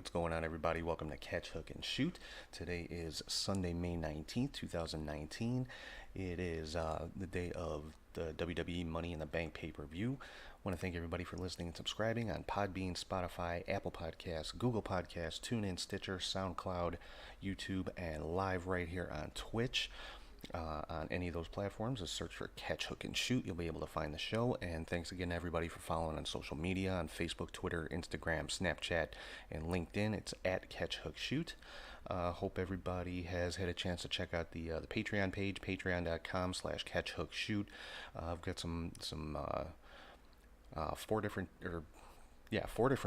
What's going on, everybody? Welcome to Catch, Hook, and Shoot. Today is Sunday, May 19th, 2019. It is the day of the WWE Money in the Bank pay-per-view. I want to thank everybody for listening and subscribing on Podbean, Spotify, Apple Podcasts, Google Podcasts, TuneIn, Stitcher, SoundCloud, YouTube, and live right here on Twitch. On any of those platforms, just search for Catch, Hook, and Shoot. You'll be able to find the show. And thanks again to everybody for following on social media, on Facebook, Twitter, Instagram, Snapchat, and LinkedIn. It's at Catch, Hook, Shoot. Hope everybody has had a chance to check out the Patreon page, patreon.com/Catch, Hook, Shoot. I've got some four different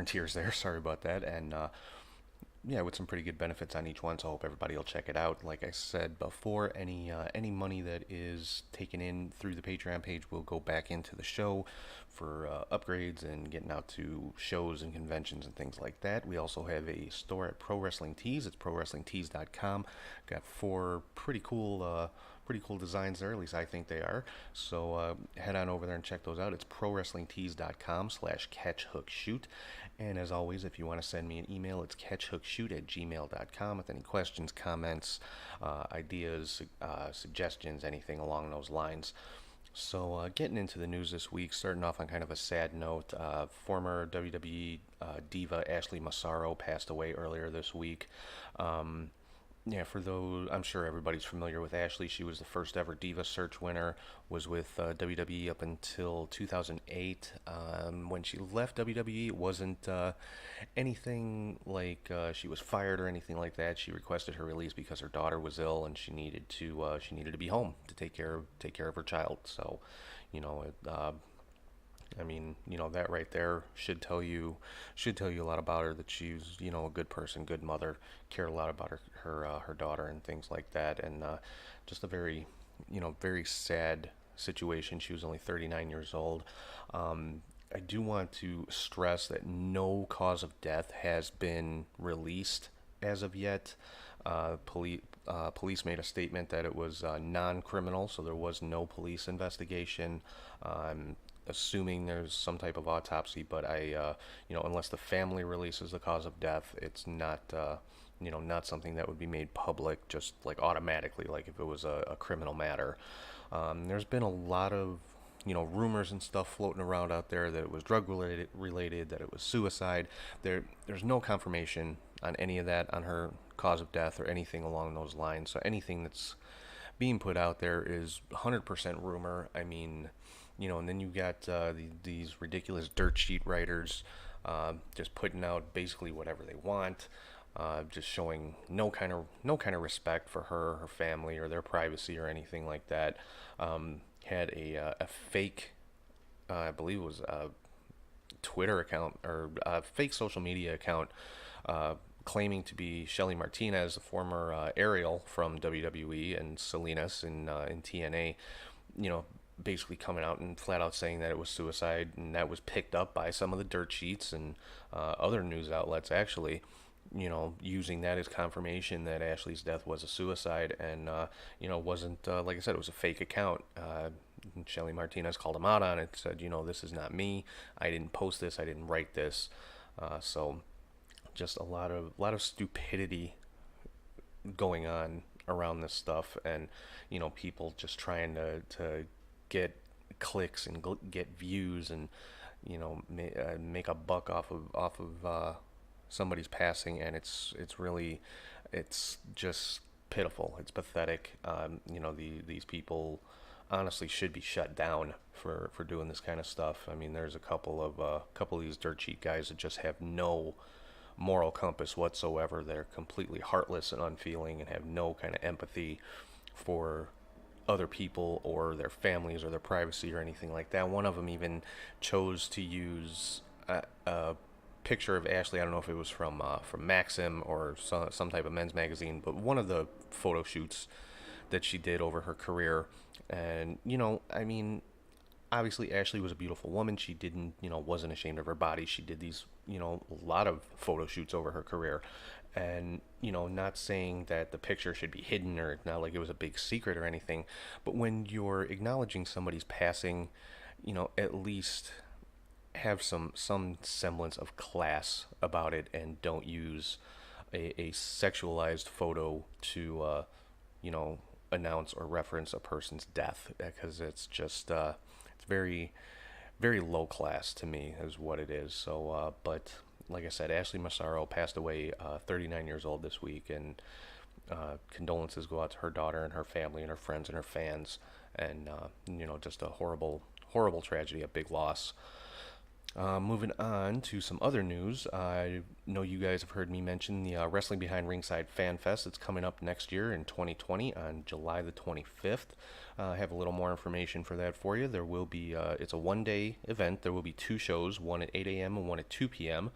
tiers there. Sorry about that. And with some pretty good benefits on each one, so I hope everybody will check it out. Like I said before, any money that is taken in through the Patreon page will go back into the show for upgrades and getting out to shows and conventions and things like that. We also have a store at Pro Wrestling Tees. It's prowrestlingtees.com. Got four pretty cool designs there, at least I think they are. So head on over there and check those out. It's prowrestlingtees.com/catchhookshoot. And as always, if you want to send me an email, it's catchhookshoot@gmail.com with any questions, comments, ideas, suggestions, anything along those lines. So getting into the news this week, starting off on kind of a sad note, former WWE diva Ashley Massaro passed away earlier this week. For those, I'm sure everybody's familiar with Ashley. She was the first ever Diva Search winner, was with WWE up until 2008. When she left WWE, it wasn't anything like she was fired or anything like that. She requested her release because her daughter was ill and she needed to be home to take care of her child. So, that right there should tell you a lot about her, that she's, a good person, good mother, cared a lot about her daughter and things like that. And just a very, very sad situation. She was only 39 years old. I do want to stress that no cause of death has been released as of yet. Police made a statement that it was non-criminal, so there was no police investigation. Assuming there's some type of autopsy, but unless the family releases the cause of death, it's not, not something that would be made public just like automatically, like if it was a criminal matter. There's been a lot of, rumors and stuff floating around out there that it was drug related, that it was suicide. There's no confirmation on any of that, on her cause of death or anything along those lines. So anything that's being put out there is 100% rumor. I mean, and then you got these ridiculous dirt sheet writers just putting out basically whatever they want, just showing no kind of respect for her family, or their privacy or anything like that. Had a fake, I believe it was a Twitter account or a fake social media account, claiming to be Shelly Martinez, the former Ariel from WWE and Salinas in TNA, basically coming out and flat out saying that it was suicide, and that was picked up by some of the dirt sheets and other news outlets, actually, using that as confirmation that Ashley's death was a suicide, and wasn't, like I said, it was a fake account. Shelly Martinez called him out on it, said, this is not me, I didn't post this, I didn't write this. So just a lot of stupidity going on around this stuff, and people just trying to get clicks and get views, and make a buck off of somebody's passing. And it's just pitiful. It's pathetic. These people honestly should be shut down for doing this kind of stuff. I mean, there's a couple of these dirt sheet guys that just have no moral compass whatsoever. They're completely heartless and unfeeling and have no kind of empathy for other people or their families or their privacy or anything like that. One of them even chose to use a picture of Ashley. I don't know if it was from Maxim or some type of men's magazine, but one of the photo shoots that she did over her career. And obviously Ashley was a beautiful woman. She didn't, wasn't ashamed of her body. She did these, a lot of photo shoots over her career. And, not saying that the picture should be hidden or not like it was a big secret or anything, but when you're acknowledging somebody's passing, at least have some semblance of class about it and don't use a sexualized photo to you know announce or reference a person's death, because it's just it's very low class to me is what it is. So but like I said, Ashley Massaro passed away 39 years old this week, and condolences go out to her daughter and her family and her friends and her fans, and just a horrible tragedy, a big loss. Moving on to some other news, I know you guys have heard me mention the Wrestling Behind Ringside Fan Fest. It's coming up next year in 2020 on July the 25th. I have a little more information for that for you. There will be, it's a one-day event. There will be two shows, one at 8 a.m. and one at 2 p.m.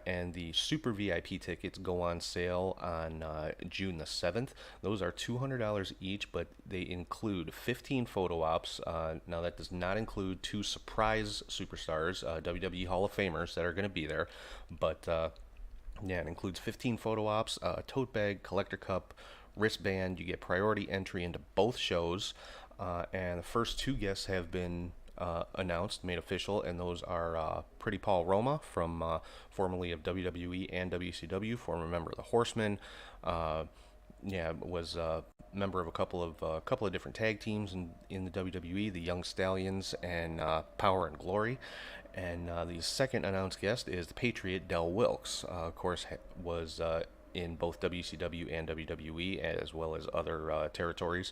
And the Super VIP tickets go on sale on June the 7th. Those are $200 each, but they include 15 photo ops. Now, that does not include two surprise superstars, WWE Hall of Famers, that are going to be there. But yeah, it includes 15 photo ops, tote bag, collector cup, wristband. You get priority entry into both shows. And the first two guests have been announced, made official, and those are Pretty Paul Roma from formerly of WWE and WCW, former member of the Horsemen. Was a member of a couple of different tag teams in the WWE, the Young Stallions and Power and Glory. And the second announced guest is the Patriot Del Wilkes. Of course, was in both WCW and WWE, as well as other territories.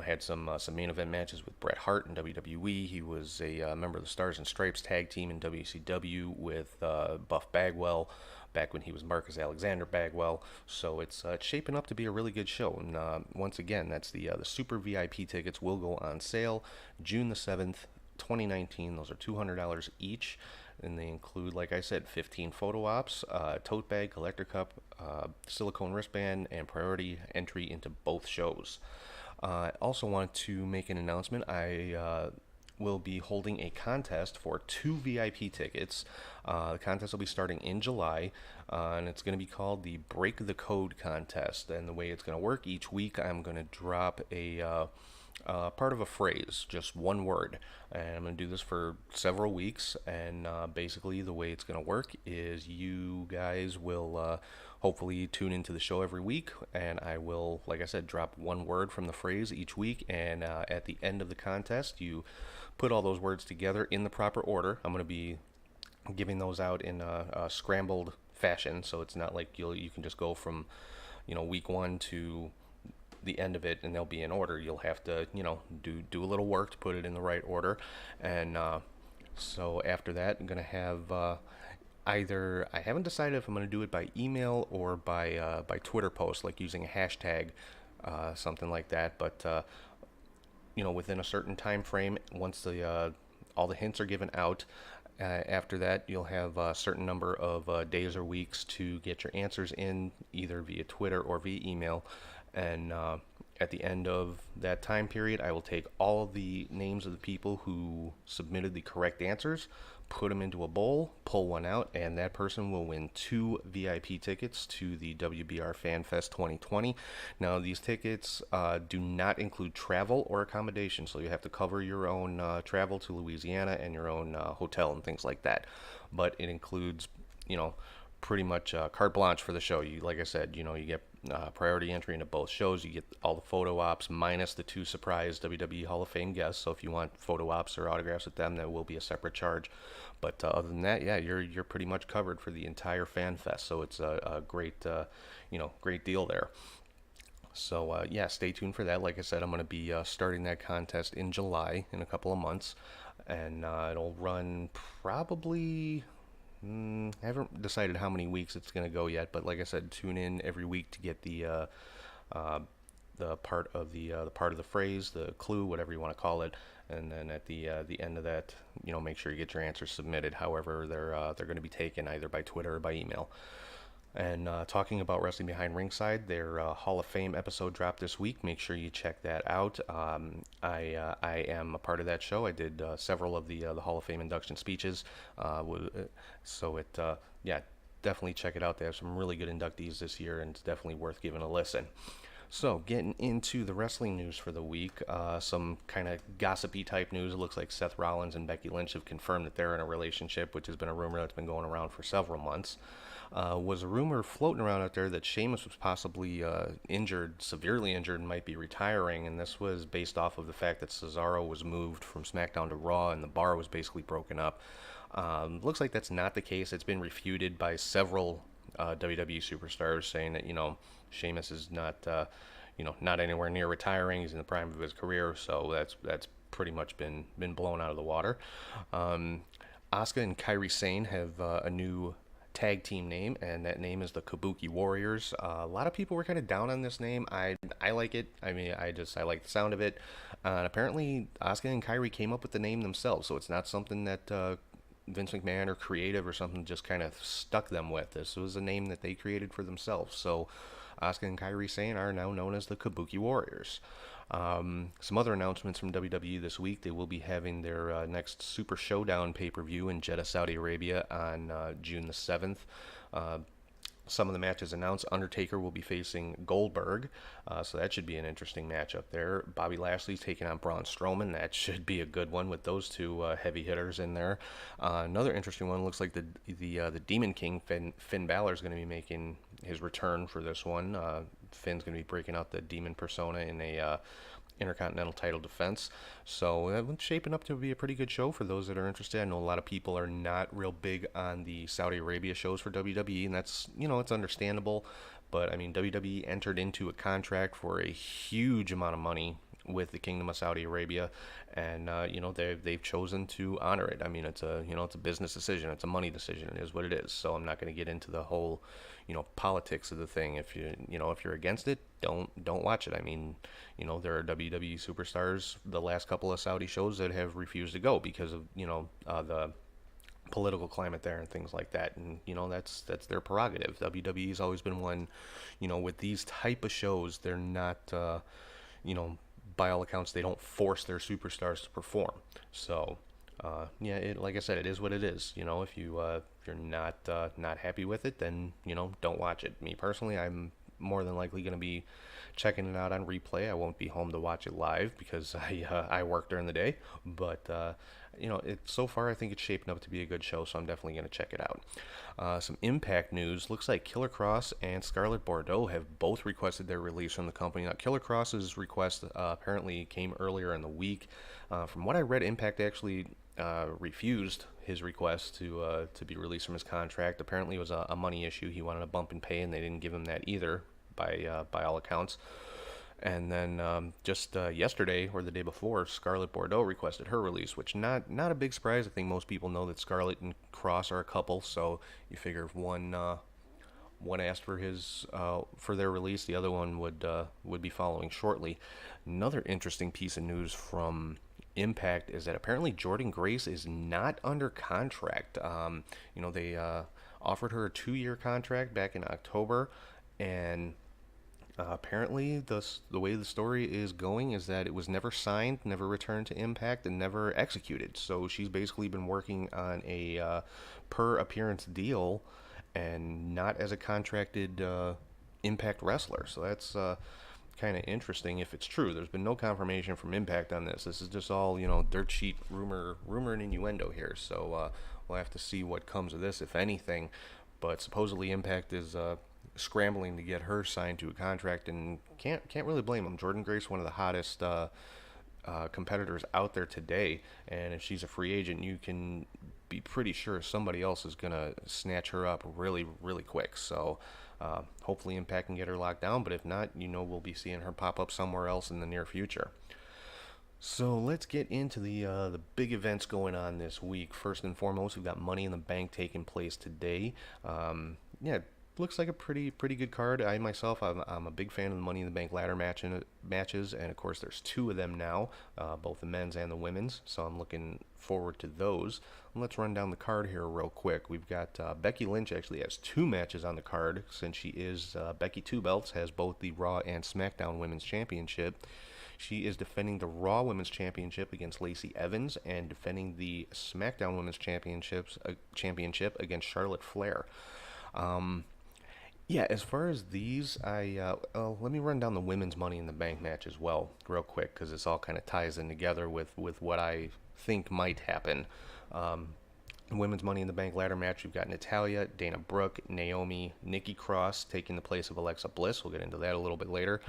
Had some main event matches with Bret Hart in WWE. He was a member of the Stars and Stripes tag team in WCW with Buff Bagwell back when he was Marcus Alexander Bagwell. So it's shaping up to be a really good show. And once again, that's the Super VIP tickets will go on sale June the 7th, 2019. Those are $200 each. And they include, like I said, 15 photo ops, tote bag, collector cup, silicone wristband, and priority entry into both shows. I also want to make an announcement. I will be holding a contest for two VIP tickets. The contest will be starting in July, and it's going to be called the Break the Code contest. And the way it's going to work, each week I'm going to drop a part of a phrase, just one word. And I'm going to do this for several weeks. And basically, the way it's going to work is you guys will hopefully tune into the show every week. And I will, like I said, drop one word from the phrase each week. And at the end of the contest, you put all those words together in the proper order. I'm going to be giving those out in a scrambled fashion. So it's not like you can just go from, week one to the end of it and they'll be in order. You'll have to do a little work to put it in the right order. And so after that, I'm gonna have either, I haven't decided if I'm gonna do it by email or by Twitter post, like using a hashtag, something like that. But within a certain time frame, once the all the hints are given out, after that, you'll have a certain number of days or weeks to get your answers in, either via Twitter or via email. And at the end of that time period, I will take all of the names of the people who submitted the correct answers, put them into a bowl, pull one out, and that person will win two VIP tickets to the WBR Fan Fest 2020. Now, these tickets do not include travel or accommodation, so you have to cover your own travel to Louisiana and your own hotel and things like that. But it includes, pretty much carte blanche for the show. Like I said, you get priority entry into both shows. You get all the photo ops minus the two surprise WWE Hall of Fame guests. So if you want photo ops or autographs with them, that will be a separate charge. But other than that, yeah, you're pretty much covered for the entire fan fest. So it's a great great deal there. So yeah, stay tuned for that. Like I said, I'm going to be starting that contest in July, in a couple of months, and it'll run probably. I haven't decided how many weeks it's going to go yet, but like I said, tune in every week to get the part of the part of the phrase, the clue, whatever you want to call it, and then at the end of that, make sure you get your answers submitted. However, they're going to be taken either by Twitter or by email. And talking about Wrestling Behind Ringside, their Hall of Fame episode dropped this week. Make sure you check that out. I am a part of that show. I did several of the Hall of Fame induction speeches. So yeah, definitely check it out. They have some really good inductees this year, and it's definitely worth giving a listen. So, getting into the wrestling news for the week, some kind of gossipy type news. It looks like Seth Rollins and Becky Lynch have confirmed that they're in a relationship, which has been a rumor that's been going around for several months. Was a rumor floating around out there that Sheamus was possibly injured, severely injured, and might be retiring, and this was based off of the fact that Cesaro was moved from SmackDown to Raw, and the bar was basically broken up. Looks like that's not the case. It's been refuted by several WWE superstars saying that Sheamus is not anywhere near retiring. He's in the prime of his career, so that's pretty much been blown out of the water. Um, Asuka and Kairi Sane have a new tag team name, and that name is the Kabuki Warriors. A lot of people were kind of down on this name. I like it. I mean, I like the sound of it. And apparently, Asuka and Kairi came up with the name themselves, so it's not something that Vince McMahon or creative or something just kind of stuck them with. This was a name that they created for themselves. So Asuka and Kairi Sane are now known as the Kabuki Warriors. Some other announcements from WWE this week. They will be having their next Super Showdown pay-per-view in Jeddah, Saudi Arabia on June the 7th. Some of the matches announced. Undertaker will be facing Goldberg, so that should be an interesting matchup there. Bobby Lashley's taking on Braun Strowman. That should be a good one with those two heavy hitters in there. Another interesting one looks like the Demon King Finn Balor is going to be making his return for this one. Finn's going to be breaking out the Demon persona in a Intercontinental title defense. So it's shaping up to be a pretty good show for those that are interested. I know a lot of people are not real big on the Saudi Arabia shows for WWE, and that's, it's understandable. But I mean, WWE entered into a contract for a huge amount of money with the Kingdom of Saudi Arabia, and they've chosen to honor it. I mean, it's a business decision, it's a money decision. It is what it is. So I'm not going to get into the whole politics of the thing. If you're against it, don't watch it. I mean, there are WWE superstars the last couple of Saudi shows that have refused to go because of the political climate there and things like that, and that's their prerogative. WWE's always been one, with these type of shows, they're not by all accounts, they don't force their superstars to perform. So, like I said, it is what it is. If you're not happy with it, then don't watch it. Me personally, I'm more than likely going to be checking it out on replay. I won't be home to watch it live because I work during the day. But so far I think it's shaping up to be a good show, so I'm definitely going to check it out. Some Impact news. Looks like Killer Cross and Scarlett Bordeaux have both requested their release from the company. Now, Killer Cross's request apparently came earlier in the week. From what I read, Impact actually refused his request to be released from his contract. Apparently, it was a money issue. He wanted a bump in pay, and they didn't give him that either, by all accounts. And then just yesterday or the day before, Scarlett Bordeaux requested her release, which not a big surprise. I think most people know that Scarlett and Cross are a couple, so you figure if one asked for their release, the other one would be following shortly. Another interesting piece of news from Impact is that apparently Jordynne Grace is not under contract. They offered her a 2-year contract back in October, and apparently the way the story is going is that it was never signed, never returned to Impact, and never executed. So she's basically been working on a per appearance deal and not as a contracted Impact wrestler. So that's kind of interesting if it's true. There's been no confirmation from Impact on this. This is just all, dirt sheet rumor and innuendo here. So we'll have to see what comes of this, if anything. But supposedly Impact is scrambling to get her signed to a contract, and can't really blame them. Jordynne Grace, one of the hottest competitors out there today, and if she's a free agent, you can be pretty sure somebody else is gonna snatch her up really, really quick. So hopefully Impact can get her locked down, but if not, we'll be seeing her pop up somewhere else in the near future. So let's get into the big events going on this week. First and foremost, we've got Money in the Bank taking place today. Looks like a pretty good card. I myself, I'm a big fan of the Money in the Bank ladder matches, and of course there's 2 of them now, both the men's and the women's. So I'm looking forward to those. Let's run down the card here real quick. We've got Becky Lynch actually has 2 matches on the card, since she is Becky Two Belts, has both the Raw and SmackDown Women's Championship. She is defending the Raw Women's Championship against Lacey Evans and defending the SmackDown Women's Championship against Charlotte Flair. Yeah, as far as these, let me run down the women's Money in the Bank match as well, real quick, because this all kind of ties in together with what I think might happen. Um, Women's Money in the Bank ladder match, we've got Natalia, Dana Brooke, Naomi, Nikki Cross taking the place of Alexa Bliss. We'll get into that a little bit later.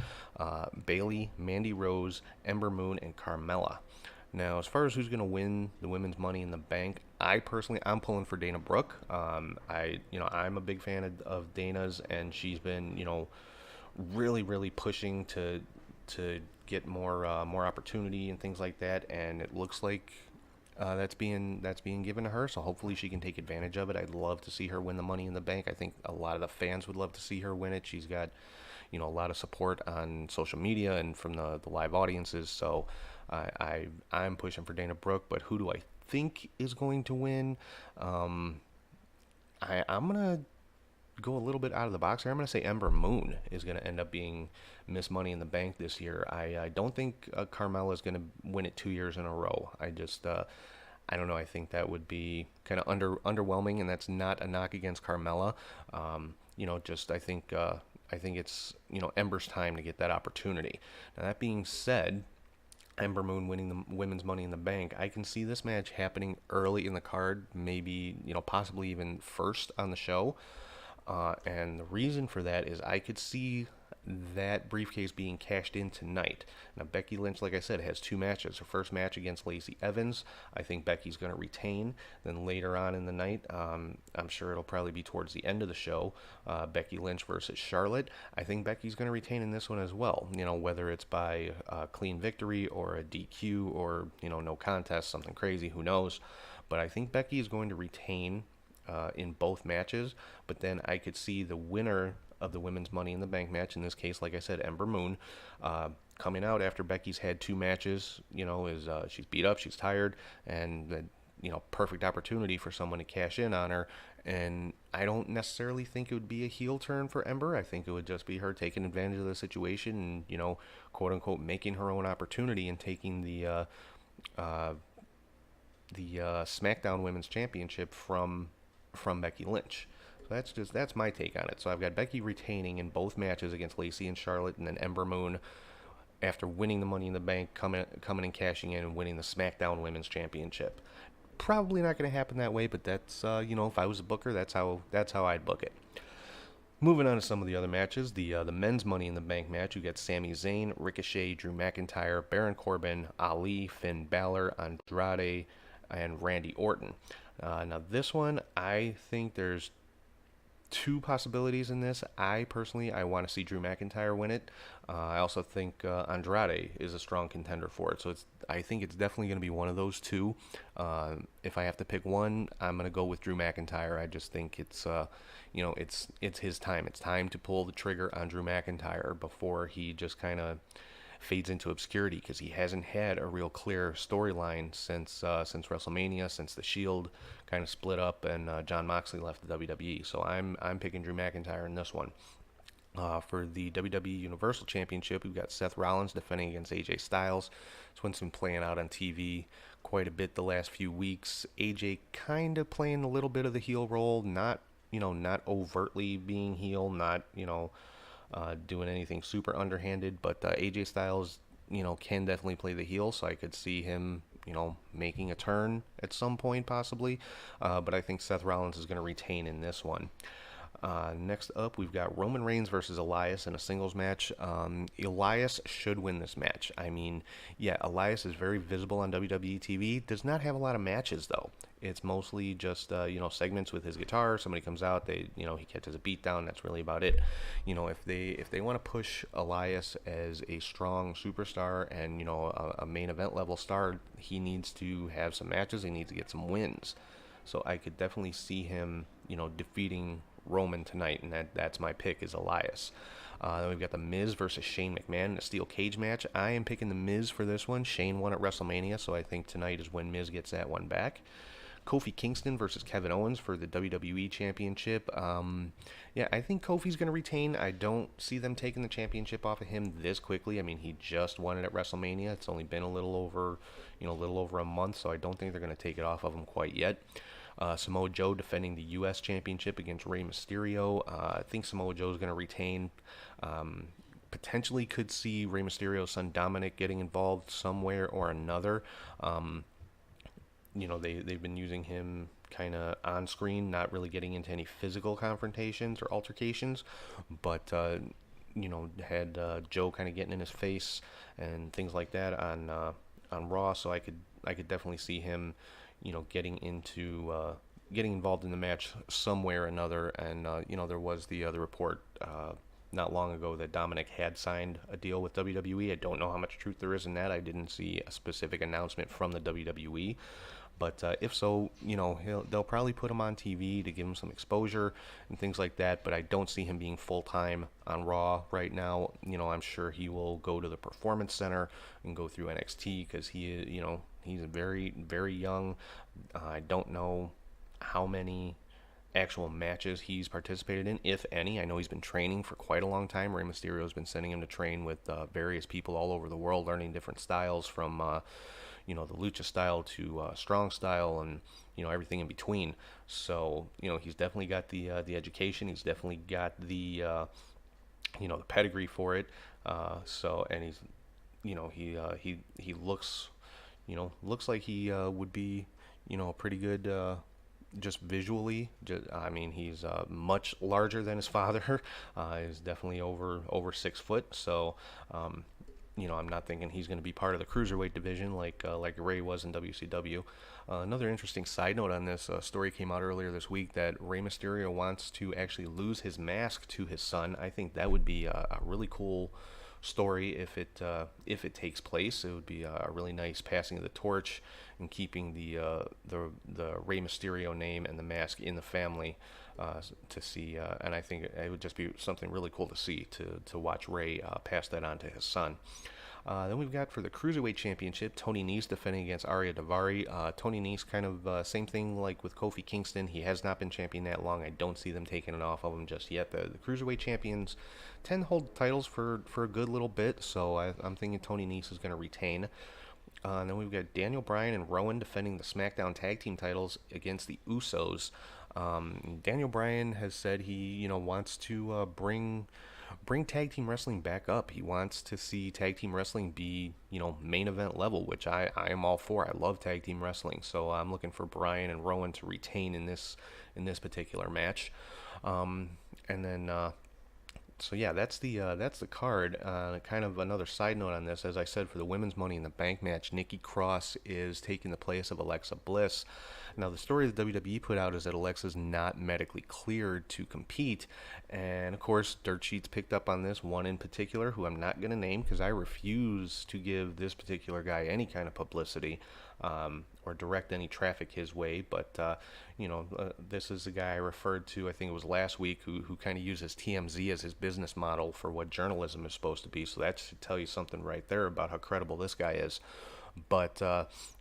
Bailey, Mandy Rose, Ember Moon, and Carmella. Now, as far as who's going to win the Women's Money in the Bank, I'm pulling for Dana Brooke. I'm a big fan of Dana's, and she's been, really, really pushing to get more opportunity and things like that. And it looks like that's being given to her. So hopefully she can take advantage of it. I'd love to see her win the Money in the Bank. I think a lot of the fans would love to see her win it. She's got, a lot of support on social media and from the live audiences. So I'm pushing for Dana Brooke. But who do I think is going to win? I'm gonna go a little bit out of the box here. I'm gonna say Ember Moon is gonna end up being Miss Money in the Bank this year. I don't think Carmella is gonna win it 2 years in a row. I don't know. I think that would be kind of underwhelming, and that's not a knock against Carmella. Just I think it's Ember's time to get that opportunity. Now that being said, Ember Moon winning the women's Money in the Bank, I can see this match happening early in the card, maybe possibly even first on the show. And the reason for that is I could see that briefcase being cashed in tonight. Now, Becky Lynch, like I said, has two matches. Her first match against Lacey Evans, I think Becky's going to retain. Then later on in the night, I'm sure it'll probably be towards the end of the show, Becky Lynch versus Charlotte. I think Becky's going to retain in this one as well. Whether it's by a clean victory or a DQ or, no contest, something crazy, who knows. But I think Becky is going to retain in both matches, but then I could see the winner of the women's Money in the Bank match, in this case, like I said, Ember Moon, coming out after Becky's had two matches, she's beat up, she's tired, and perfect opportunity for someone to cash in on her. And I don't necessarily think it would be a heel turn for Ember. I think it would just be her taking advantage of the situation and, quote unquote, making her own opportunity and taking the SmackDown Women's Championship from Becky Lynch. So that's my take on it. So I've got Becky retaining in both matches against Lacey and Charlotte, and then Ember Moon, after winning the Money in the Bank, coming and cashing in and winning the SmackDown Women's Championship. Probably not going to happen that way, but that's if I was a booker, that's how I'd book it. Moving on to some of the other matches, the men's Money in the Bank match, you got Sami Zayn, Ricochet, Drew McIntyre, Baron Corbin, Ali, Finn Balor, Andrade, and Randy Orton. Now this one, I think there's two possibilities in this. I want to see Drew McIntyre win it. I also think Andrade is a strong contender for it. So I think it's definitely going to be one of those two. If I have to pick one, I'm going to go with Drew McIntyre. I just think it's his time. It's time to pull the trigger on Drew McIntyre before he just kind of fades into obscurity, because he hasn't had a real clear storyline since WrestleMania, since the Shield kind of split up and Jon Moxley left the WWE. So I'm picking Drew McIntyre in this one. For the WWE Universal Championship, we've got Seth Rollins defending against AJ Styles. This one's been playing out on TV quite a bit the last few weeks. AJ kind of playing a little bit of the heel role, not overtly being heel, not doing anything super underhanded, but AJ Styles, can definitely play the heel, so I could see him, making a turn at some point possibly, but I think Seth Rollins is going to retain in this one. Next up, we've got Roman Reigns versus Elias in a singles match. Elias should win this match. I mean, yeah, Elias is very visible on WWE TV. Does not have a lot of matches, though. It's mostly just, segments with his guitar. Somebody comes out, he catches a beat down. That's really about it. If they want to push Elias as a strong superstar and, a main event level star, he needs to have some matches. He needs to get some wins. So I could definitely see him, defeating Roman tonight, and that's my pick, is Elias. Then we've got The Miz versus Shane McMahon in a steel cage match. I am picking The Miz for this one. Shane won at WrestleMania, so I think tonight is when Miz gets that one back. Kofi Kingston versus Kevin Owens for the WWE Championship. I think Kofi's going to retain. I don't see them taking the championship off of him this quickly. I mean, he just won it at WrestleMania. It's only been a little over a month, so I don't think they're going to take it off of him quite yet. Samoa Joe defending the U.S. Championship against Rey Mysterio. I think Samoa Joe is going to retain. Potentially could see Rey Mysterio's son Dominic getting involved somewhere or another. Um, they've been using him kind of on screen, not really getting into any physical confrontations or altercations, but had Joe kind of getting in his face and things like that on Raw. So I could definitely see him, getting involved in the match somewhere or another. And there was the other report. Not long ago that Dominic had signed a deal with WWE. I don't know how much truth there is in that. I didn't see a specific announcement from the WWE. But if so, they'll probably put him on TV to give him some exposure and things like that. But I don't see him being full-time on Raw right now. I'm sure he will go to the Performance Center and go through NXT because he's very, very young. I don't know how many actual matches he's participated in, if any. I know he's been training for quite a long time. Rey Mysterio has been sending him to train with various people all over the world, learning different styles from the lucha style to strong style, and everything in between. So he's definitely got the education. He's definitely got the pedigree for it. And he's he looks like he would be a pretty good. Just visually, I mean, he's much larger than his father. He's definitely over 6 foot. So, I'm not thinking he's going to be part of the cruiserweight division like Rey was in WCW. Another interesting side note on this story came out earlier this week that Rey Mysterio wants to actually lose his mask to his son. I think that would be a really cool story if it takes place. It would be a really nice passing of the torch and keeping the Rey Mysterio name and the mask in the family to see. And I think it would just be something really cool to see to watch Rey pass that on to his son. Then we've got for the Cruiserweight Championship, Tony Nese defending against Arya Daivari. Tony Nese kind of same thing like with Kofi Kingston. He has not been champion that long. I don't see them taking it off of him just yet. The Cruiserweight champions tend to hold titles for a good little bit, so I'm thinking Tony Nese is going to retain. And then we've got Daniel Bryan and Rowan defending the SmackDown Tag Team titles against the Usos. Daniel Bryan has said he wants to bring tag team wrestling back up. He wants to see tag team wrestling be, main event level, which I am all for. I love tag team wrestling, so I'm looking for Bryan and Rowan to retain in this particular match. And then so yeah, that's the card. Kind of another side note on this, as I said, for the women's Money in the Bank match, Nikki Cross is taking the place of Alexa Bliss. Now, the story that WWE put out is that Alexa's not medically cleared to compete, and of course, Dirt Sheets picked up on this, one in particular, who I'm not going to name because I refuse to give this particular guy any kind of publicity or direct any traffic his way, but this is the guy I referred to, I think it was last week, who kind of uses TMZ as his business model for what journalism is supposed to be, so that should tell you something right there about how credible this guy is. But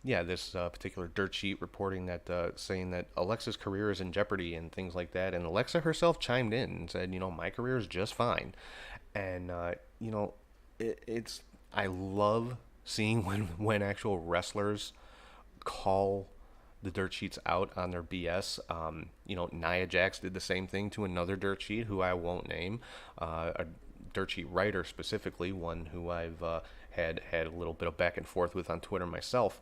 this particular dirt sheet reporting that, saying that Alexa's career is in jeopardy and things like that, and Alexa herself chimed in and said, my career is just fine, and it's I love seeing when actual wrestlers call the dirt sheets out on their BS. Nia Jax did the same thing to another dirt sheet who I won't name, a dirt sheet writer specifically, one who I've had a little bit of back and forth with on Twitter myself,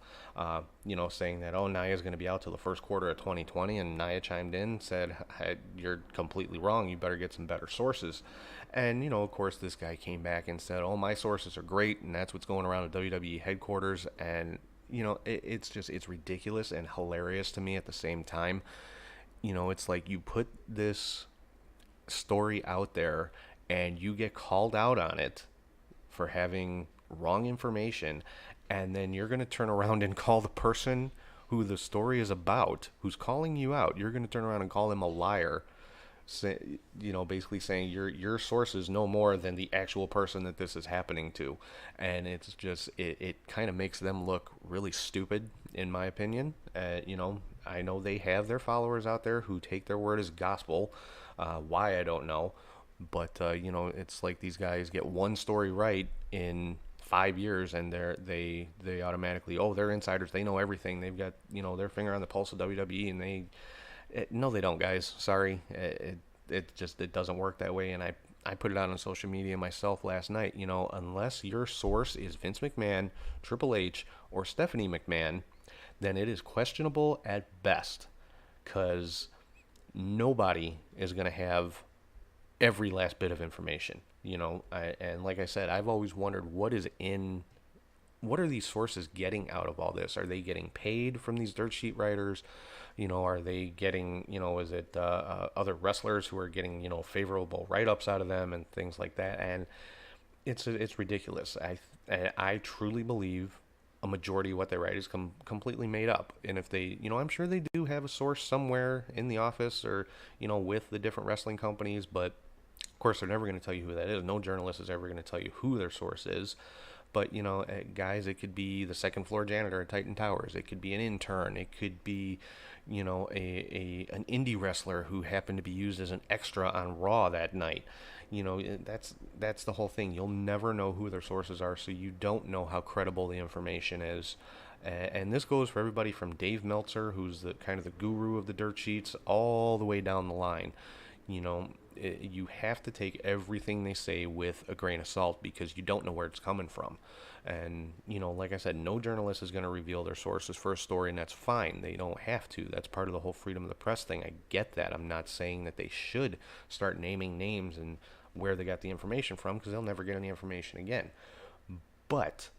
saying that, Nia's going to be out till the first quarter of 2020, and Nia chimed in and said, hey, you're completely wrong, you better get some better sources. And, of course, this guy came back and said, my sources are great, and that's what's going around at WWE headquarters, and, it's ridiculous and hilarious to me at the same time. It's like you put this story out there, and you get called out on it for having wrong information, and then you're going to turn around and call the person who the story is about, who's calling you out, you're going to turn around and call them a liar, basically saying your source is no more than the actual person that this is happening to. And it's just, it kind of makes them look really stupid, in my opinion. I know they have their followers out there who take their word as gospel. Why, I don't know. But, it's like these guys get one story right in 5 years, and they automatically, oh, they're insiders, they know everything, they've got their finger on the pulse of WWE, and no, they don't, guys. Sorry, it doesn't work that way, and I put it out on social media myself last night. Unless your source is Vince McMahon, Triple H, or Stephanie McMahon, then it is questionable at best, because nobody is going to have every last bit of information. And like I said, I've always wondered what are these sources getting out of all this? Are they getting paid from these dirt sheet writers? Are they getting, is it other wrestlers who are getting, favorable write-ups out of them and things like that? And it's ridiculous. I truly believe a majority of what they write is completely made up. And if they, I'm sure they do have a source somewhere in the office or, with the different wrestling companies, but of course they're never going to tell you who that is. No journalist is ever going to tell you who their source is. But, guys, it could be the second floor janitor at Titan Towers. It could be an intern. It could be, an indie wrestler who happened to be used as an extra on Raw that night. That's the whole thing. You'll never know who their sources are, so you don't know how credible the information is. And this goes for everybody from Dave Meltzer, who's the kind of the guru of the dirt sheets, all the way down the line. You have to take everything they say with a grain of salt, because you don't know where it's coming from. And, like I said, no journalist is going to reveal their sources for a story, and that's fine. They don't have to. That's part of the whole freedom of the press thing. I get that. I'm not saying that they should start naming names and where they got the information from, because they'll never get any information again. But,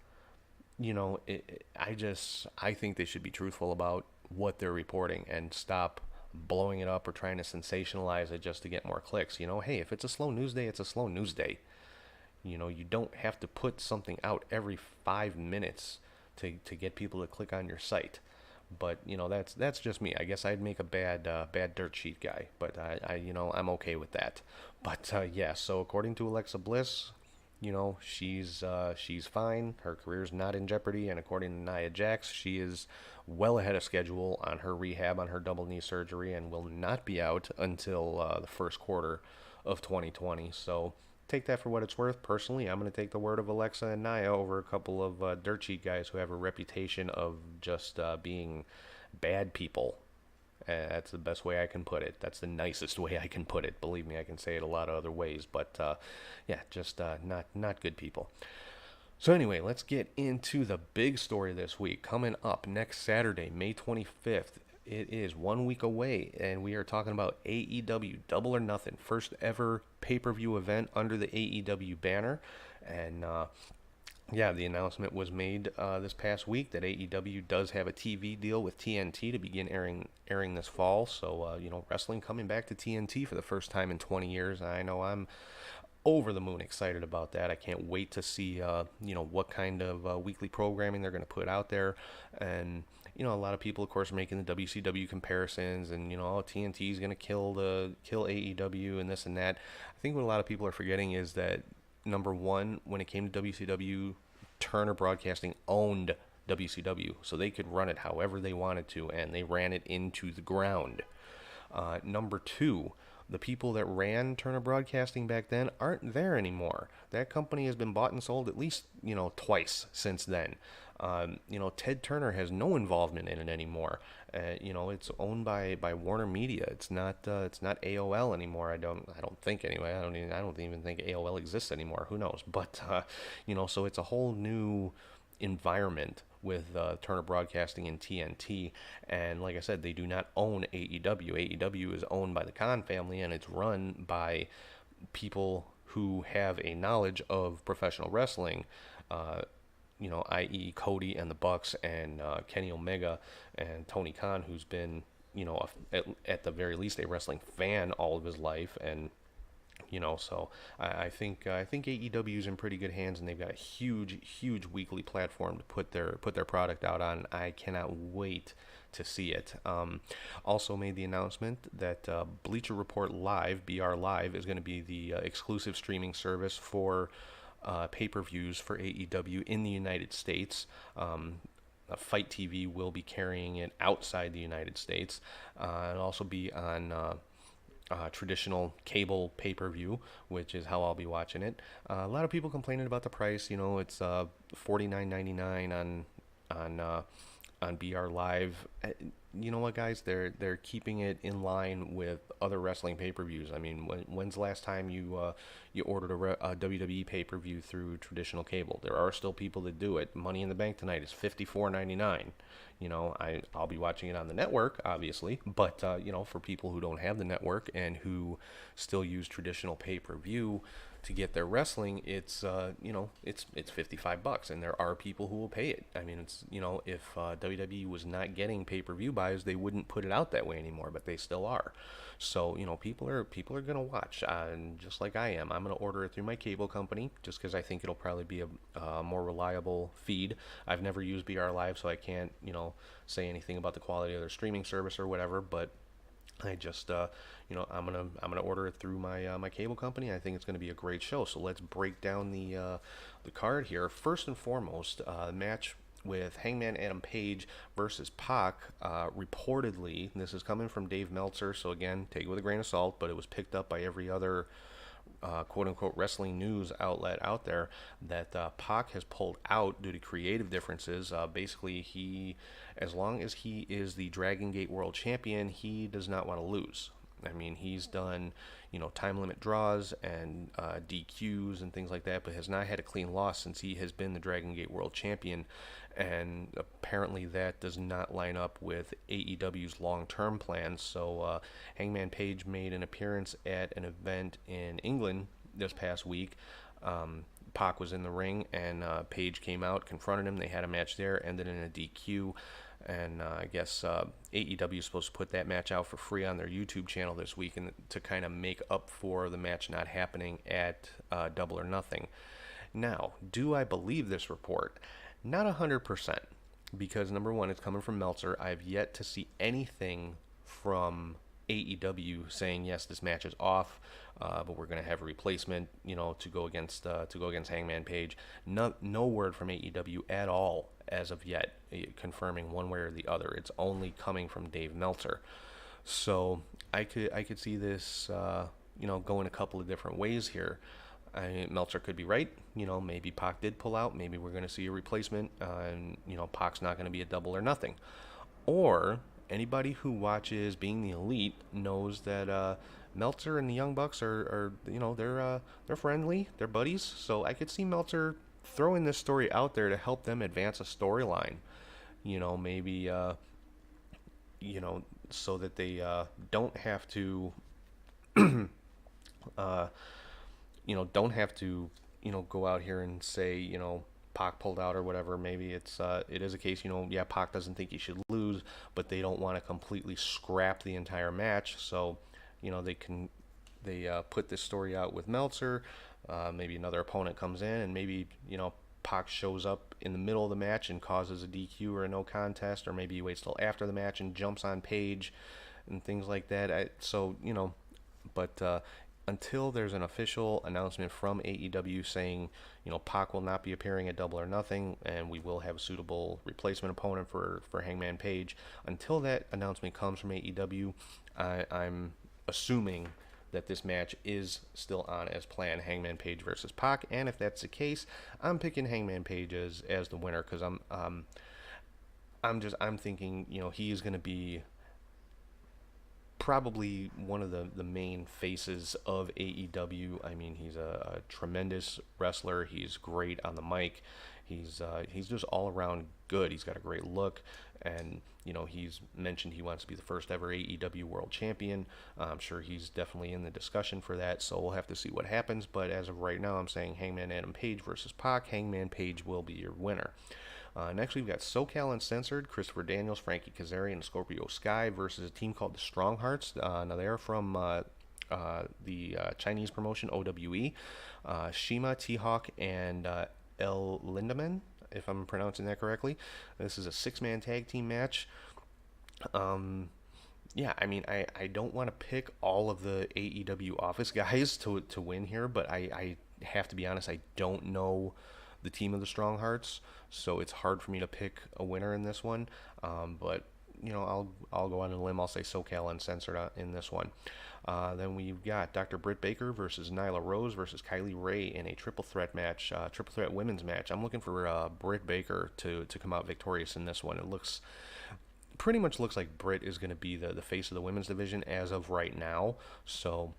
I think they should be truthful about what they're reporting and stop blowing it up or trying to sensationalize it just to get more clicks. Hey, if it's a slow news day, it's a slow news day. You don't have to put something out every 5 minutes to get people to click on your site. But that's just me. I guess I'd make a bad dirt sheet guy, but I'm okay with that. But yeah, so according to Alexa Bliss, she's fine. Her career's not in jeopardy, and according to Nia Jax, she is well ahead of schedule on her rehab on her double knee surgery and will not be out until the first quarter of 2020. So take that for what it's worth. Personally, I'm going to take the word of Alexa and Nia over a couple of dirt sheet guys who have a reputation of just being bad people. That's the best way I can put it. That's the nicest way I can put it. Believe me, I can say it a lot of other ways, but yeah, just not good people. So anyway, let's get into the big story this week. Coming up next Saturday, May 25th, it is 1 week away, and we are talking about AEW Double or Nothing, first ever pay-per-view event under the AEW banner. And yeah, the announcement was made this past week that AEW does have a TV deal with TNT to begin airing this fall. So, wrestling coming back to TNT for the first time in 20 years. I know I'm over the moon excited about that. I can't wait to see, what kind of weekly programming they're going to put out there. And, a lot of people, of course, are making the WCW comparisons and, TNT is going to kill AEW and this and that. I think what a lot of people are forgetting is that, number one, when it came to WCW, Turner Broadcasting owned WCW, so they could run it however they wanted to, and they ran it into the ground. Number two, the people that ran Turner Broadcasting back then aren't there anymore. That company has been bought and sold at least, twice since then. Ted Turner has no involvement in it anymore. It's owned by Warner Media. It's not AOL anymore. I don't think anyway. I don't even think AOL exists anymore. Who knows? But so it's a whole new environment with Turner Broadcasting and TNT. And like I said, they do not own AEW. AEW is owned by the Khan family, and it's run by people who have a knowledge of professional wrestling. I.e. Cody and the Bucks and Kenny Omega and Tony Khan, who's been, at the very least a wrestling fan all of his life. And, so I think AEW is in pretty good hands, and they've got a huge weekly platform to put their product out on. I cannot wait to see it. Also made the announcement that Bleacher Report Live, BR Live, is going to be the exclusive streaming service for pay-per-views for AEW in the United States. Fight TV will be carrying it outside the United States. It'll also be on traditional cable pay-per-view, which is how I'll be watching it. A lot of people complaining about the price. You know, it's $49.99 on BR Live. You know what, guys? They're keeping it in line with other wrestling pay-per-views. I mean, when's the last time you ordered a WWE pay-per-view through traditional cable? There are still people that do it. Money in the Bank tonight is $54.99. You know, I'll be watching it on the network, obviously, but you know, for people who don't have the network and who still use traditional pay-per-view to get their wrestling, it's you know, it's $55, and there are people who will pay it. I mean, it's, you know, if WWE was not getting pay-per-view buys, they wouldn't put it out that way anymore, but they still are. So, you know, people are gonna watch, and just like I am, I'm gonna order it through my cable company just because I think it'll probably be a more reliable feed. I've never used BR Live, so I can't, you know, say anything about the quality of their streaming service or whatever, but I just, you know, I'm gonna order it through my cable company. I think it's gonna be a great show. So let's break down the card here. First and foremost, match with Hangman Adam Page versus Pac. Reportedly, this is coming from Dave Meltzer, so again, take it with a grain of salt, but it was picked up by every other quote unquote wrestling news outlet out there, that Pac has pulled out due to creative differences. Basically, as long as he is the Dragon Gate World Champion, he does not want to lose. I mean, he's done, you know, time limit draws and DQs and things like that, but has not had a clean loss since he has been the Dragon Gate World Champion. And apparently that does not line up with AEW's long-term plans. So Hangman Page made an appearance at an event in England this past week. Pac was in the ring, and Page came out, confronted him. They had a match there, ended in a DQ. And I guess AEW is supposed to put that match out for free on their YouTube channel this week, and to kind of make up for the match not happening at Double or Nothing. Now, do I believe this report? Not 100%, because number one, it's coming from Meltzer. I've yet to see anything from AEW saying, yes, this match is off, but we're going to have a replacement, you know, to go against Hangman Page. No word from AEW at all as of yet, confirming one way or the other. It's only coming from Dave Meltzer. So I could see this, you know, going a couple of different ways here. Meltzer could be right. You know, maybe Pac did pull out. Maybe we're going to see a replacement, and you know, Pac's not going to be a Double or Nothing. Or anybody who watches Being the Elite knows that Meltzer and the Young Bucks are you know, they're friendly, they're buddies. So I could see Meltzer throwing this story out there to help them advance a storyline. You know, maybe you know, so that they don't have to you know, don't have to, you know, go out here and say, you know, Pac pulled out or whatever. Maybe it is a case, you know, yeah, Pac doesn't think he should lose, but they don't want to completely scrap the entire match. So, you know, they put this story out with Meltzer. Maybe another opponent comes in, and maybe, you know, Pac shows up in the middle of the match and causes a DQ or a no contest, or maybe he waits till after the match and jumps on Page and things like that. So, you know, but until there's an official announcement from AEW saying, you know, Pac will not be appearing at Double or Nothing, and we will have a suitable replacement opponent for Hangman Page. Until that announcement comes from AEW, I'm assuming that this match is still on as planned, Hangman Page versus Pac. And if that's the case, I'm picking Hangman Page as the winner, because I'm thinking, you know, he is going to be probably one of the main faces of AEW. I mean, he's a tremendous wrestler. He's great on the mic. He's just all around good. He's got a great look, and you know, he's mentioned he wants to be the first ever AEW World Champion. I'm sure he's definitely in the discussion for that, so we'll have to see what happens. But as of right now, I'm saying Hangman Adam Page versus Pac. Hangman Page will be your winner. Next, we've got SoCal Uncensored, Christopher Daniels, Frankie Kazarian, and Scorpio Sky versus a team called the Strong Hearts. Now, they are from the Chinese promotion OWE. Shima, T-Hawk, and El Lindemann, if I'm pronouncing that correctly. This is a six-man tag team match. Yeah, I mean, I don't want to pick all of the AEW office guys to win here, but I have to be honest, I don't know the team of the Strong Hearts, so it's hard for me to pick a winner in this one. But I'll go on a limb. I'll say SoCal Uncensored in this one. Then we've got Dr. Britt Baker versus Nyla Rose versus Kylie Ray in a triple threat match, triple threat women's match. I'm looking for Britt Baker to come out victorious in this one. It pretty much looks like Britt is going to be the face of the women's division as of right now. So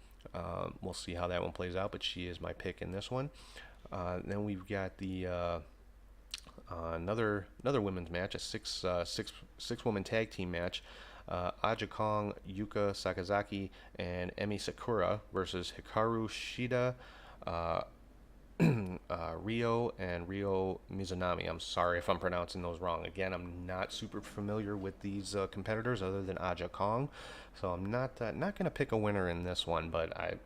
we'll see how that one plays out. But she is my pick in this one. Then we've got the another women's match, a six woman tag team match. Aja Kong, Yuka Sakazaki, and Emi Sakura versus Hikaru Shida, uh, Rio, and Rio Mizunami. I'm sorry if I'm pronouncing those wrong. Again, I'm not super familiar with these competitors other than Aja Kong, so I'm not gonna pick a winner in this one. But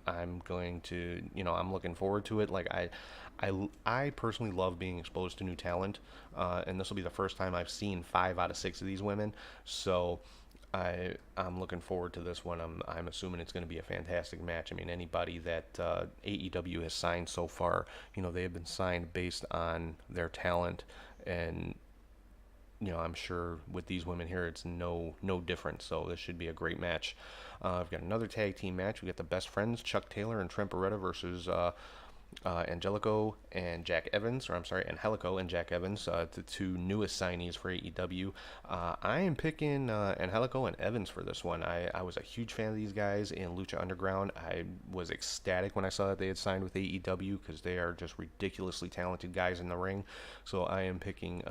I'm going to, I'm looking forward to it. Like I personally love being exposed to new talent, and this will be the first time I've seen 5 out of 6 of these women. So I'm looking forward to this one. I'm assuming it's going to be a fantastic match. I mean, anybody that AEW has signed so far, they have been signed based on their talent, and I'm sure with these women here, it's no different. So this should be a great match. I've got another tag team match. We got the Best Friends, Chuck Taylor and Trent Beretta versus Angelico and Jack Evans, or I'm sorry, Angelico and Jack Evans, the 2 newest signees for AEW. I am picking Angelico and Evans for this one. I was a huge fan of these guys in Lucha Underground. I was ecstatic when I saw that they had signed with AEW because they are just ridiculously talented guys in the ring. So I am picking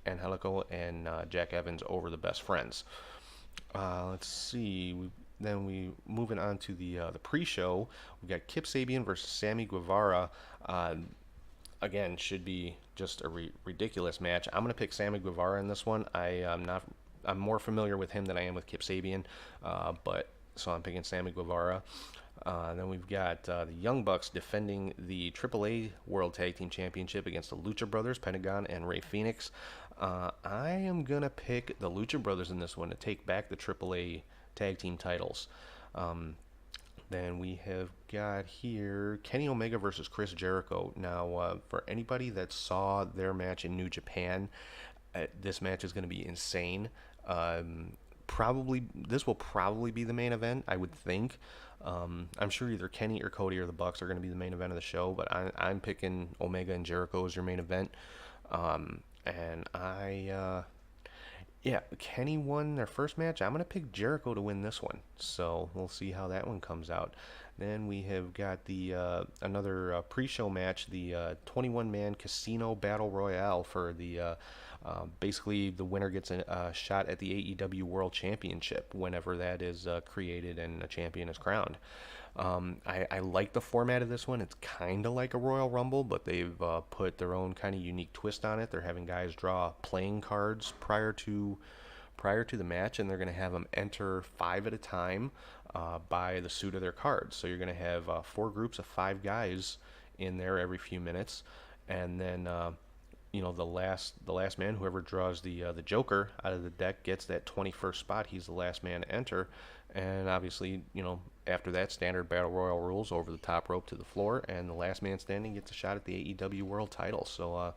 Angelico and Jack Evans over the Best Friends. Let's see. Then we moving on to the pre-show. We got Kip Sabian versus Sammy Guevara. Again, should be just a ridiculous match. I'm gonna pick Sammy Guevara in this one. I'm more familiar with him than I am with Kip Sabian, but so I'm picking Sammy Guevara. Then we've got the Young Bucks defending the AAA World Tag Team Championship against the Lucha Brothers, Pentagon and Rey Fenix. I am gonna pick the Lucha Brothers in this one to take back the AAA tag team titles. Then we have got here Kenny Omega versus Chris Jericho. Now, for anybody that saw their match in New Japan, this match is going to be insane. This will probably be the main event, I would think. I'm sure either Kenny or Cody or the Bucks are going to be the main event of the show, but I'm picking Omega and Jericho as your main event. Yeah, Kenny won their first match. I'm going to pick Jericho to win this one. So we'll see how that one comes out. Then we have got the another pre-show match, the 21-man Casino Battle Royale for the basically the winner gets a shot at the AEW World Championship whenever that is created and a champion is crowned. I like the format of this one. It's kind of like a Royal Rumble, but they've put their own kind of unique twist on it. They're having guys draw playing cards prior to the match, and they're going to have them enter 5 at a time by the suit of their cards. So you're going to have 4 groups of 5 guys in there every few minutes, and then the last man, whoever draws the Joker out of the deck, gets that 21st spot. He's the last man to enter, and obviously, after that, standard battle royal rules: over the top rope to the floor, and the last man standing gets a shot at the AEW World Title. So,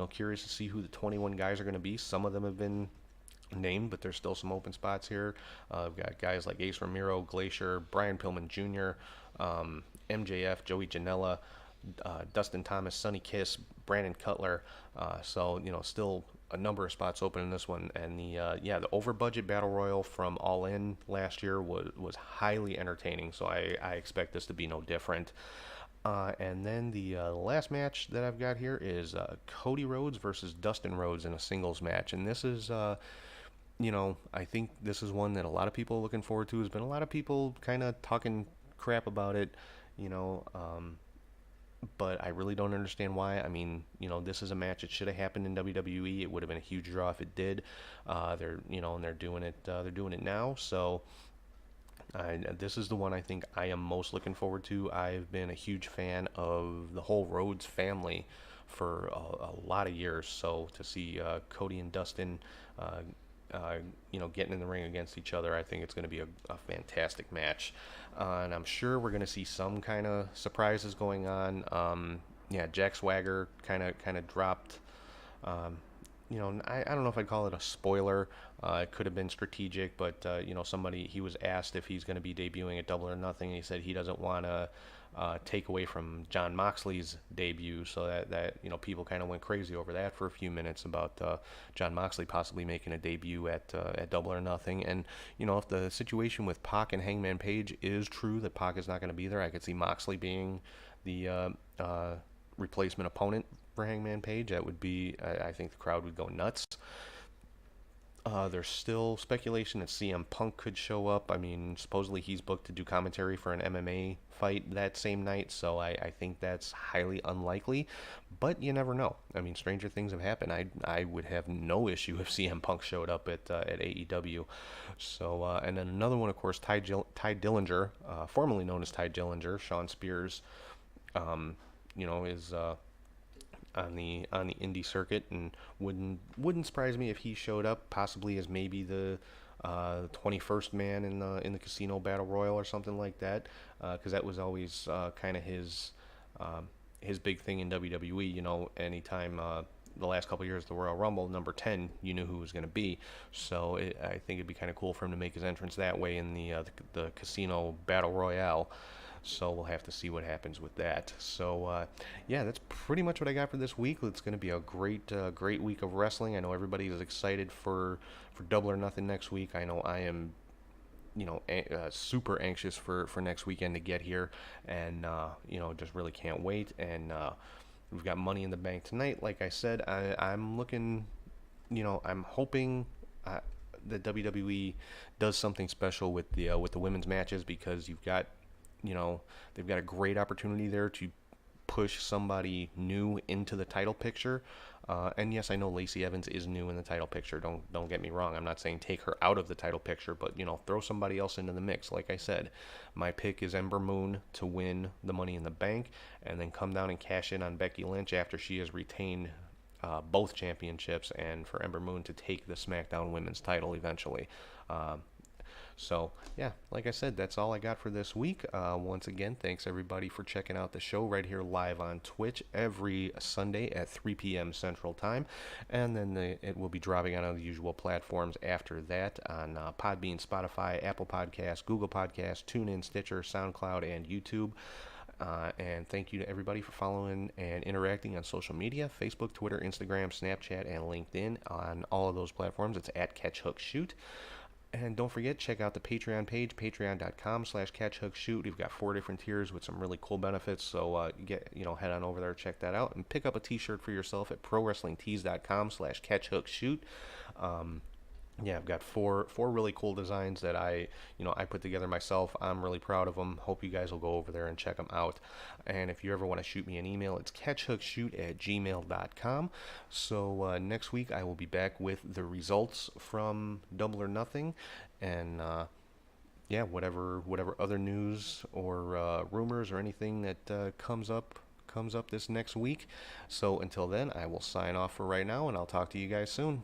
curious to see who the 21 guys are going to be. Some of them have been named, but there's still some open spots here. We've got guys like Ace Ramiro, Glacier, Brian Pillman Jr., MJF, Joey Janela, Dustin Thomas, Sonny Kiss, Brandon Cutler. So still a number of spots open in this one. And the over budget battle royal from All In last year was highly entertaining. So I expect this to be no different. And then the last match that I've got here is Cody Rhodes versus Dustin Rhodes in a singles match. And this is I think this is one that a lot of people are looking forward to. There's been a lot of people kind of talking crap about it, but I really don't understand why. I mean, this is a match that should have happened in WWE. It would have been a huge draw if it did. They're doing it. They're doing it now. So this is the one I think I am most looking forward to. I've been a huge fan of the whole Rhodes family for a lot of years. So to see Cody and Dustin, getting in the ring against each other, I think it's going to be a fantastic match. And I'm sure we're going to see some kind of surprises going on. Jack Swagger kind of dropped I don't know if I'd call it a spoiler. It could have been strategic, but somebody he was asked if he's going to be debuting at Double or Nothing, and he said he doesn't want to take away from John Moxley's debut. So that people kind of went crazy over that for a few minutes about John Moxley possibly making a debut at Double or Nothing. And if the situation with Pac and Hangman Page is true, that Pac is not going to be there, I could see Moxley being the replacement opponent for Hangman Page. That would be, I think the crowd would go nuts. There's still speculation that CM Punk could show up. I mean, supposedly he's booked to do commentary for an MMA fight that same night, so I think that's highly unlikely. But you never know. I mean, stranger things have happened. I would have no issue if CM Punk showed up at AEW. So, and then another one, of course, Ty Dillinger, formerly known as Ty Dillinger, Sean Spears, is on the indie circuit, and wouldn't surprise me if he showed up, possibly as maybe the 21st man in the Casino Battle Royal or something like that, because that was always kind of his big thing in WWE. Anytime the last couple of years, the Royal Rumble, number 10, you knew who it was going to be. So I think it'd be kind of cool for him to make his entrance that way in the Casino Battle Royale. So we'll have to see what happens with that. So yeah, that's pretty much what I got for this week. It's going to be a great week of wrestling. I know everybody is excited for Double or Nothing next week. I know I am, super anxious for next weekend to get here, and just really can't wait. And we've got Money in the Bank tonight. Like I said, I'm looking, I'm hoping. That WWE does something special with the women's matches, because they've got a great opportunity there to push somebody new into the title picture. And yes, I know Lacey Evans is new in the title picture. Don't get me wrong. I'm not saying take her out of the title picture, but throw somebody else into the mix. Like I said, my pick is Ember Moon to win the Money in the Bank, and then come down and cash in on Becky Lynch after she has retained both championships, and for Ember Moon to take the SmackDown Women's title eventually. So, yeah, like I said, that's all I got for this week. Once again, thanks everybody for checking out the show right here live on Twitch every Sunday at 3 p.m. Central Time. And then it will be dropping on all the usual platforms after that on Podbean, Spotify, Apple Podcasts, Google Podcasts, TuneIn, Stitcher, SoundCloud, and YouTube. And thank you to everybody for following and interacting on social media: Facebook, Twitter, Instagram, Snapchat, and LinkedIn. On all of those platforms, it's at CatchHookShoot. And don't forget, check out the Patreon page, patreon.com/catchhookshoot. We've got 4 different tiers with some really cool benefits. So head on over there, check that out, and pick up a t-shirt for yourself at prowrestlingtees.com/catchhookshoot. Yeah, I've got four really cool designs that I put together myself. I'm really proud of them. Hope you guys will go over there and check them out. And if you ever want to shoot me an email, it's catchhookshoot@gmail.com. So next week I will be back with the results from Double or Nothing, and yeah, whatever other news or rumors or anything that comes up this next week. So until then, I will sign off for right now, and I'll talk to you guys soon.